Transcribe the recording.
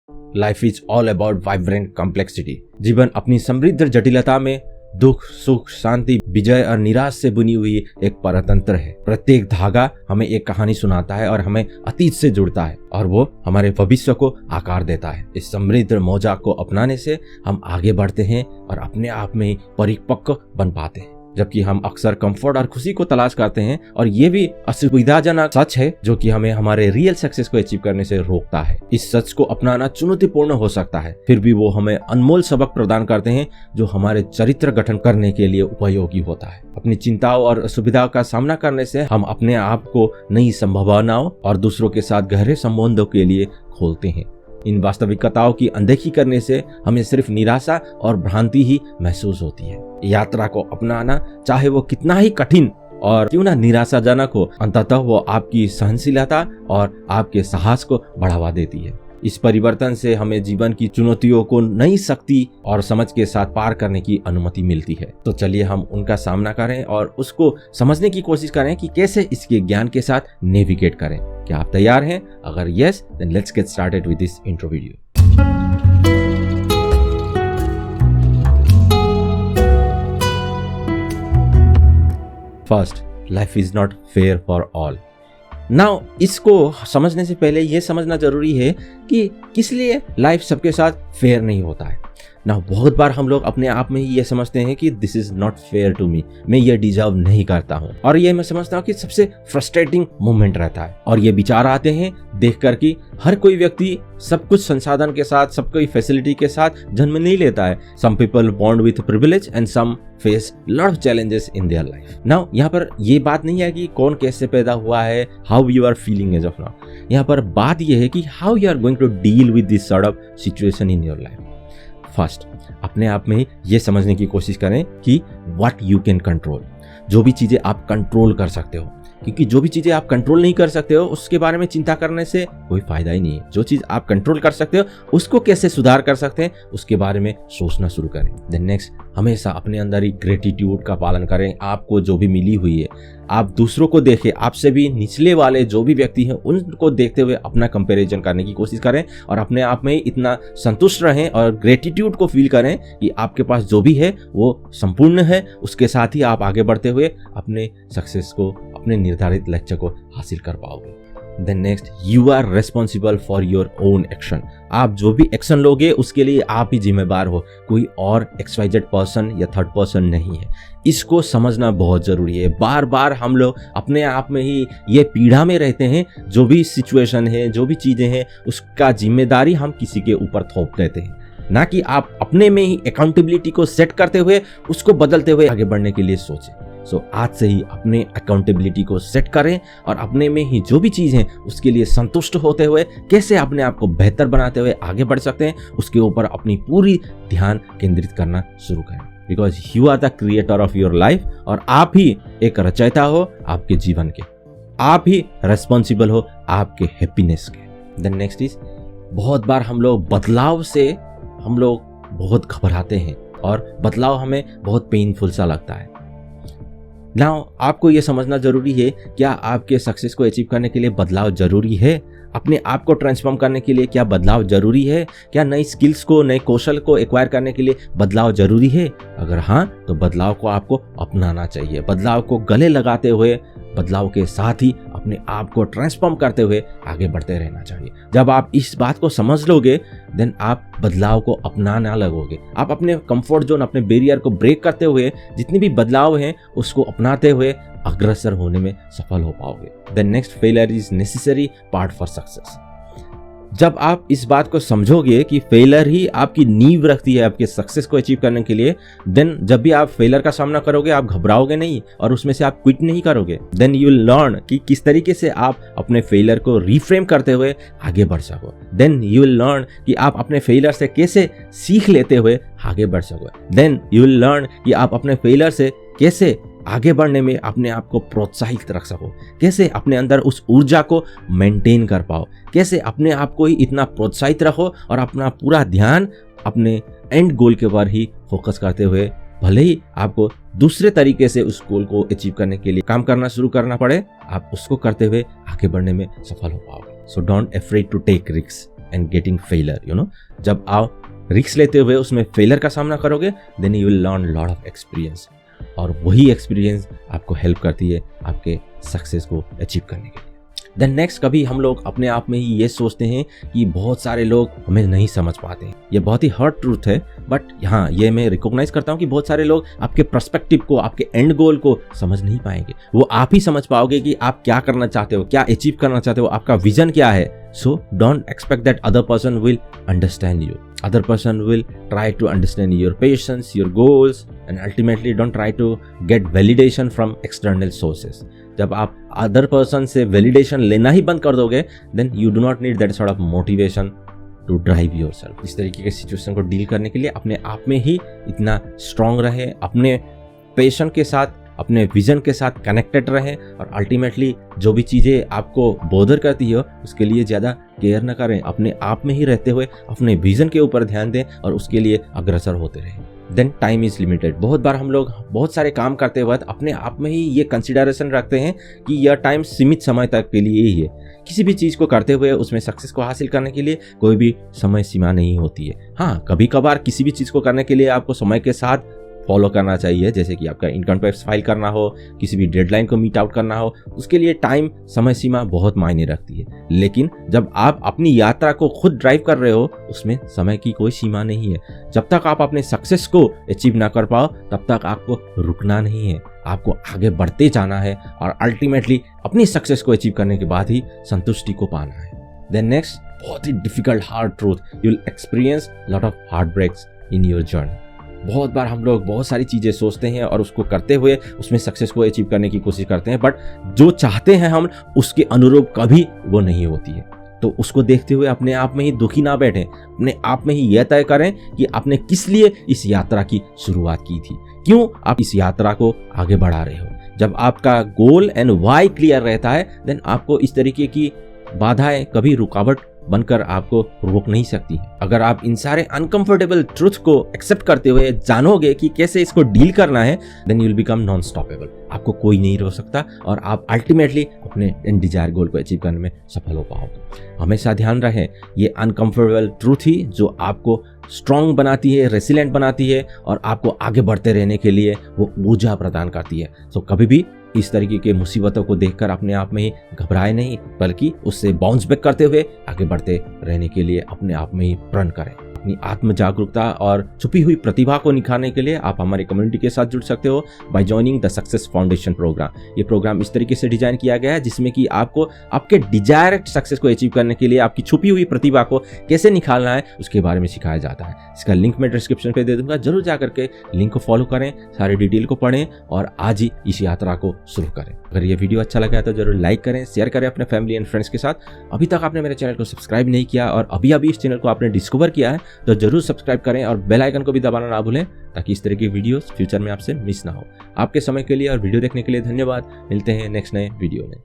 Life is all about vibrant complexity. जीवन अपनी समृद्ध जटिलता में दुख, सुख, शांति, विजय और निराश से बुनी हुई एक परतंत्र है। प्रत्येक धागा हमें एक कहानी सुनाता है और हमें अतीत से जुड़ता है और वो हमारे भविष्य को आकार देता है। इस समृद्ध मौजा को अपनाने से हम आगे बढ़ते हैं और अपने आप में ही परिपक्व बन पाते हैं, जबकि हम अक्सर कंफर्ट और खुशी को तलाश करते हैं और ये भी असुविधाजनक सच है जो कि हमें हमारे रियल सक्सेस को अचीव करने से रोकता है। इस सच को अपनाना चुनौतीपूर्ण हो सकता है, फिर भी वो हमें अनमोल सबक प्रदान करते हैं जो हमारे चरित्र गठन करने के लिए उपयोगी होता है। अपनी चिंताओं और असुविधाओं का सामना करने से हम अपने आप को नई संभावनाओं और दूसरों के साथ गहरे संबंधों के लिए खोलते हैं। इन वास्तविकताओं की अनदेखी करने से हमें सिर्फ निराशा और भ्रांति ही महसूस होती है। यात्रा को अपनाना, चाहे वो कितना ही कठिन और क्यों ना निराशाजनक हो, अंततः वो आपकी सहनशीलता और आपके साहस को बढ़ावा देती है। इस परिवर्तन से हमें जीवन की चुनौतियों को नई शक्ति और समझ के साथ पार करने की अनुमति मिलती है। तो चलिए हम उनका सामना करें और उसको समझने की कोशिश करें कि कैसे इसके ज्ञान के साथ नेविगेट करें। क्या आप तैयार हैं? अगर yes, then let's get started with this intro video. First, life is not fair for all. Now इसको समझने से पहले यह समझना जरूरी है कि किस लिए लाइफ सबके साथ फेयर नहीं होता है। ना बहुत बार हम लोग अपने आप में ही ये समझते हैं कि this is not fair to me, मैं ये डिजर्व नहीं करता हूँ, और ये मैं समझता हूँ कि सबसे फ्रस्ट्रेटिंग मोमेंट रहता है। और ये विचार आते हैं देखकर कि हर कोई व्यक्ति सब कुछ संसाधन के साथ, सब कोई फैसिलिटी के साथ जन्म नहीं लेता है। Some people born with privilege and some face lot of challenges in their life. Now यहाँ पर ये बात नहीं है कि कौन कैसे पैदा हुआ है, how you are feeling as of now. यहाँ पर बात यह है कि how you are going to deal with this sort of situation in your life. First, अपने आप में ये समझने की कोशिश करें कि व्हाट यू कैन कंट्रोल, जो भी चीजें आप कंट्रोल कर सकते हो, क्योंकि जो भी चीजें आप कंट्रोल नहीं कर सकते हो उसके बारे में चिंता करने से कोई फायदा ही नहीं है। जो चीज आप कंट्रोल कर सकते हो उसको कैसे सुधार कर सकते हैं उसके बारे में सोचना शुरू करें। देन नेक्स्ट, हमेशा अपने अंदर ही ग्रेटिट्यूड का पालन करें। आपको जो भी मिली हुई है, आप दूसरों को देखें, आपसे भी निचले वाले जो भी व्यक्ति हैं उनको देखते हुए अपना कंपैरिजन करने की कोशिश करें और अपने आप में इतना संतुष्ट रहें और ग्रेटिट्यूड को फील करें कि आपके पास जो भी है वो संपूर्ण है। उसके साथ ही आप आगे बढ़ते हुए अपने सक्सेस को, अपने निर्धारित लक्ष्य को हासिल कर पाओगे। Then next, you are responsible for your own action. आप जो भी एक्शन लोगे उसके लिए आप ही जिम्मेदार हो, कोई और XYZ पर्सन या थर्ड पर्सन नहीं है। इसको समझना बहुत जरूरी है। बार बार हम लोग अपने आप में ही ये पीड़ा में रहते हैं, जो भी सिचुएशन है, जो भी चीजें हैं, उसका जिम्मेदारी हम किसी के ऊपर थोप देते हैं, ना कि आप अपने में ही अकाउंटेबिलिटी को सेट करते हुए उसको बदलते हुए आगे बढ़ने के लिए सोचें। सो आज से ही अपने अकाउंटेबिलिटी को सेट करें और अपने में ही जो भी चीज़ है उसके लिए संतुष्ट होते हुए कैसे अपने आप को बेहतर बनाते हुए आगे बढ़ सकते हैं उसके ऊपर अपनी पूरी ध्यान केंद्रित करना शुरू करें। Because you are the creator of your life और आप ही एक रचयिता हो आपके जीवन के, आप ही रेस्पॉन्सिबल हो आपके हैप्पीनेस के। देन नेक्स्ट इज, बहुत बार हम लोग बदलाव से हम लोग बहुत घबराते हैं और बदलाव हमें बहुत पेनफुल सा लगता है। नाउ आपको यह समझना जरूरी है, क्या आपके सक्सेस को अचीव करने के लिए बदलाव जरूरी है? अपने आप को ट्रांसफॉर्म करने के लिए क्या बदलाव जरूरी है? क्या नई स्किल्स को, नए कौशल को एक्वायर करने के लिए बदलाव जरूरी है? अगर हाँ, तो बदलाव को आपको अपनाना चाहिए। बदलाव को गले लगाते हुए, बदलाव के साथ ही अपने आप को ट्रांसफॉर्म करते हुए आगे बढ़ते रहना चाहिए। जब आप इस बात को समझ लोगे, देन आप बदलाव को अपनाना लगोगे। आप अपने कंफर्ट जोन, अपने बैरियर को ब्रेक करते हुए जितनी भी बदलाव हैं उसको अपनाते हुए अग्रसर होने में सफल हो पाओगे। The next, failure is necessary part for success. जब आप इस बात को समझोगे कि फेलियर ही आपकी नींव रखती है आपके सक्सेस को अचीव करने के लिए, देन जब भी आप फेलियर का सामना करोगे आप घबराओगे नहीं और उसमें से आप क्विट नहीं करोगे। देन यू विल लर्न कि किस तरीके से आप अपने फेलियर को रिफ्रेम करते हुए आगे बढ़ सको। देन यू विल लर्न कि आप अपने फेलियर से कैसे सीख लेते हुए आगे बढ़ सको। देन यू विल लर्न कि आप अपने फेलियर से कैसे आगे बढ़ने में अपने आप को प्रोत्साहित रख सको, कैसे अपने अंदर उस ऊर्जा को मेंटेन कर पाओ, कैसे अपने आप को ही इतना प्रोत्साहित रखो और अपना पूरा ध्यान अपने एंड गोल के ऊपर ही फोकस करते हुए, भले ही आपको दूसरे तरीके से उस गोल को अचीव करने के लिए काम करना शुरू करना पड़े, आप उसको करते हुए आगे बढ़ने में सफल हो पाओगे। So don't afraid to take risk and getting failure, you know. जब आप रिस्क लेते हुए उसमें फेलियर का सामना करोगे, then you will learn lot of experience, और वही एक्सपीरियंस आपको हेल्प करती है आपके सक्सेस को अचीव करने के लिए। देन नेक्स्ट, कभी हम लोग अपने आप में ही ये सोचते हैं कि बहुत सारे लोग हमें नहीं समझ पाते हैं। ये बहुत ही हार्ड ट्रूथ है, बट हाँ, ये मैं रिकॉग्नाइज करता हूँ कि बहुत सारे लोग आपके पर्सपेक्टिव को, आपके एंड गोल को समझ नहीं पाएंगे। वो आप ही समझ पाओगे कि आप क्या करना चाहते हो, क्या अचीव करना चाहते हो, आपका विजन क्या है। So don't expect that other person will understand you. Other person will try to understand your patience, your goals, and ultimately don't try to get validation from external sources. जब आप other person से validation लेना ही बंद कर दोगे, then you do not need that sort of motivation to drive yourself. इस तरीके के सिचुएशन को डील करने के लिए अपने आप में ही इतना स्ट्रांग रहे, अपने पैशन के साथ, अपने विजन के साथ कनेक्टेड रहें, और अल्टीमेटली जो भी चीज़ें आपको बोदर करती हो उसके लिए ज़्यादा केयर न करें। अपने आप में ही रहते हुए अपने विजन के ऊपर ध्यान दें और उसके लिए अग्रसर होते रहें। Then time is limited. बहुत बार हम लोग बहुत सारे काम करते वक्त अपने आप में ही ये कंसिडरेशन रखते हैं कि यह टाइम सीमित समय तक के लिए ही है। किसी भी चीज़ को करते हुए उसमें सक्सेस को हासिल करने के लिए कोई भी समय सीमा नहीं होती है। हाँ, कभी कभार किसी भी चीज़ को करने के लिए आपको समय के साथ फॉलो करना चाहिए, जैसे कि आपका इनकम टैक्स फाइल करना हो, किसी भी डेडलाइन को मीट आउट करना हो, उसके लिए टाइम, समय सीमा बहुत मायने रखती है। लेकिन जब आप अपनी यात्रा को खुद ड्राइव कर रहे हो, उसमें समय की कोई सीमा नहीं है। जब तक आप अपने सक्सेस को अचीव ना कर पाओ, तब तक आपको रुकना नहीं है, आपको आगे बढ़ते जाना है, और अल्टीमेटली अपनी सक्सेस को अचीव करने के बाद ही संतुष्टि को पाना है। देन नेक्स्ट, बहुत ही difficult hard truth, you will experience lot of heart breaks in your journey. बहुत बार हम लोग बहुत सारी चीज़ें सोचते हैं और उसको करते हुए उसमें सक्सेस को अचीव करने की कोशिश करते हैं, बट जो चाहते हैं हम उसके अनुरूप कभी वो नहीं होती है। तो उसको देखते हुए अपने आप में ही दुखी ना बैठें, अपने आप में ही यह तय करें कि आपने किस लिए इस यात्रा की शुरुआत की थी, क्यों आप इस यात्रा को आगे बढ़ा रहे हो। जब आपका गोल एंड वाई क्लियर रहता है, देन आपको इस तरीके की बाधाएं कभी रुकावट बनकर आपको रोक नहीं सकती। अगर आप इन सारे अनकंफर्टेबल ट्रुथ को एक्सेप्ट करते हुए जानोगे कि कैसे इसको डील करना है, then you will become non stoppable. आपको कोई नहीं रोक सकता और आप अल्टीमेटली अपने डिजायर गोल को अचीव करने में सफल हो पाओगे। हमेशा ध्यान रहे, ये अनकंफर्टेबल ट्रुथ ही जो आपको स्ट्रांग बनाती है, रेसिलेंट बनाती है, और आपको आगे बढ़ते रहने के लिए वो ऊर्जा प्रदान करती है। सो कभी भी इस तरीके के मुसीबतों को देखकर अपने आप में ही घबराए नहीं, बल्कि उससे बाउंस बैक करते हुए आगे बढ़ते रहने के लिए अपने आप में ही प्रण करें। अपनी आत्म जागरूकता और छुपी हुई प्रतिभा को निखारने के लिए आप हमारी कम्युनिटी के साथ जुड़ सकते हो by joining the success foundation programme. ये प्रोग्राम इस तरीके से डिजाइन किया गया है जिसमें कि आपको आपके डिजायर्ड सक्सेस को अचीव करने के लिए आपकी छुपी हुई प्रतिभा को कैसे निकालना है उसके बारे में सिखाया जाता है। इसका लिंक मैं डिस्क्रिप्शन पे दे दूंगा, जरूर जा करके लिंक को फॉलो करें, सारे डिटेल को पढ़ें और आज ही इस यात्रा को शुरू करें। अगर ये वीडियो अच्छा लगा है तो जरूर लाइक करें, शेयर करें अपने फैमिली एंड फ्रेंड्स के साथ। अभी तक आपने मेरे चैनल को सब्सक्राइब नहीं किया और अभी अभी इस चैनल को आपने डिस्कवर किया है तो जरूर सब्सक्राइब करें और बेल आइकन को भी दबाना ना भूलें, ताकि इस तरह की वीडियोस फ्यूचर में आपसे मिस ना हो। आपके समय के लिए और वीडियो देखने के लिए धन्यवाद। मिलते हैं नेक्स्ट नए वीडियो में।